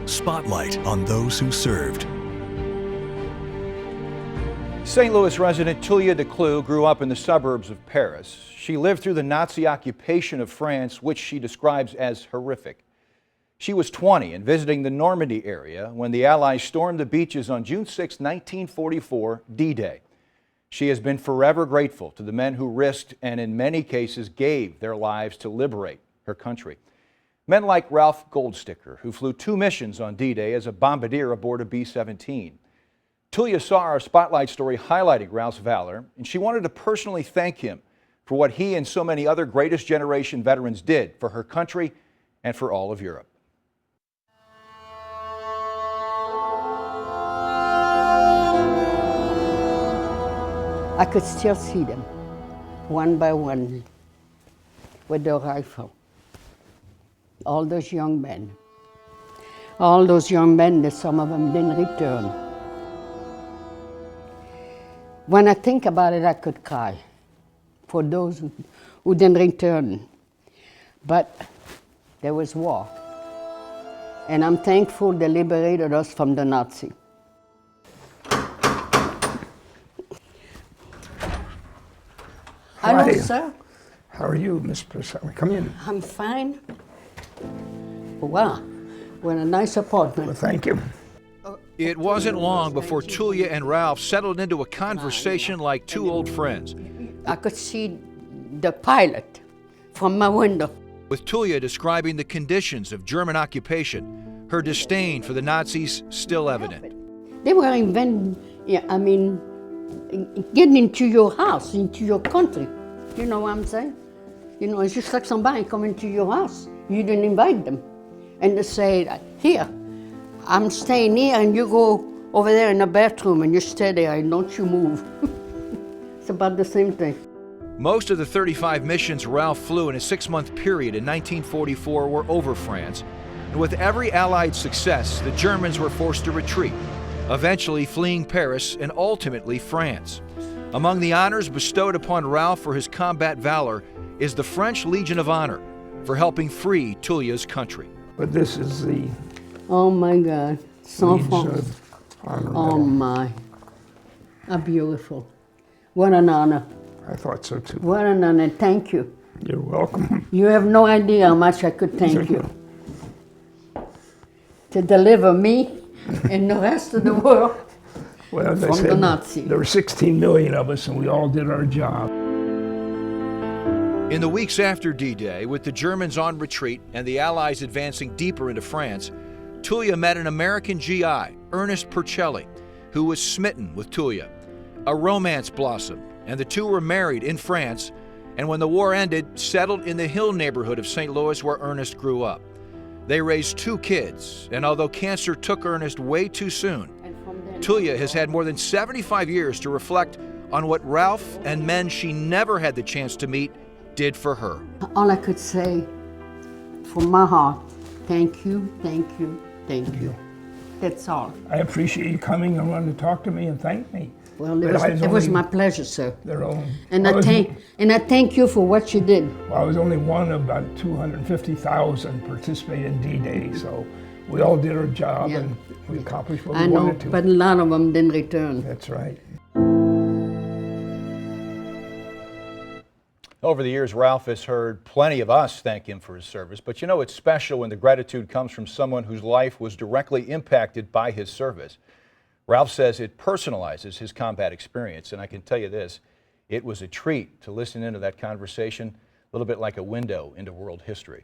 Spotlight on those who served. St. Louis resident Tulia Declue grew up in the suburbs of Paris. She lived through the Nazi occupation of France, which she describes as horrific. She was 20 and visiting the Normandy area when the Allies stormed the beaches on June 6, 1944, D-Day. She has been forever grateful to the men who risked and in many cases gave their lives to liberate her country. Men like Ralph Goldsticker, who flew 2 missions on D-Day as a bombardier aboard a B-17. Tulia saw our Spotlight story highlighting Ralph's valor, and she wanted to personally thank him for what he and so many other greatest generation veterans did for her country and for all of Europe. I could still see them, one by one, with their rifle. All those young men. All those young men, that some of them didn't return. When I think about it, I could cry for those who didn't return. But there was war. And I'm thankful they liberated us from the Nazi. Hello, sir. How are you, Miss Purcell? Come in. I'm fine. Wow, what a nice apartment. Well, thank you. It wasn't long before Tulia and Ralph settled into a conversation like 2 old friends. I could see the pilot from my window. With Tulia describing the conditions of German occupation, her disdain for the Nazis still evident. They were getting into your house, into your country. You know what I'm saying? You know, it's just like somebody coming to your house. You didn't invite them. And they say, here, I'm staying here and you go over there in the bathroom and you stay there and don't you move. It's about the same thing. Most of the 35 missions Ralph flew in a 6-month period in 1944 were over France. And with every Allied success, the Germans were forced to retreat, eventually fleeing Paris and ultimately France. Among the honors bestowed upon Ralph for his combat valor is the French Legion of Honor for helping free Tulia's country. But this is the Oh my God, so Legion fun. of Honor Oh medal. my, how beautiful. What an honor. I thought so too. What an honor, thank you. You're welcome. You have no idea how much I could thank you. To deliver me and the rest of the world Well, as I from the said, Nazi. there were 16 million of us and we all did our job. In the weeks after D-Day, with the Germans on retreat and the Allies advancing deeper into France, Tulia met an American GI, Ernest Percelli, who was smitten with Tulia. A romance blossomed, and the two were married in France, and when the war ended, settled in the Hill neighborhood of St. Louis where Ernest grew up. They raised 2 kids, and although cancer took Ernest way too soon, Tulia has had more than 75 years to reflect on what Ralph and men she never had the chance to meet did for her. All I could say from my heart, thank you, thank you, thank you. That's all. I appreciate you coming and wanting to talk to me and thank me. Well, it was my pleasure, sir. Their own. And I thank you for what you did. Well, I was only one of about 250,000 participated in D-Day, so we all did our job and we accomplished what we wanted to. But a lot of them didn't return. That's right. Over the years, Ralph has heard plenty of us thank him for his service, but you know it's special when the gratitude comes from someone whose life was directly impacted by his service. Ralph says it personalizes his combat experience, and I can tell you this, it was a treat to listen into that conversation, a little bit like a window into world history.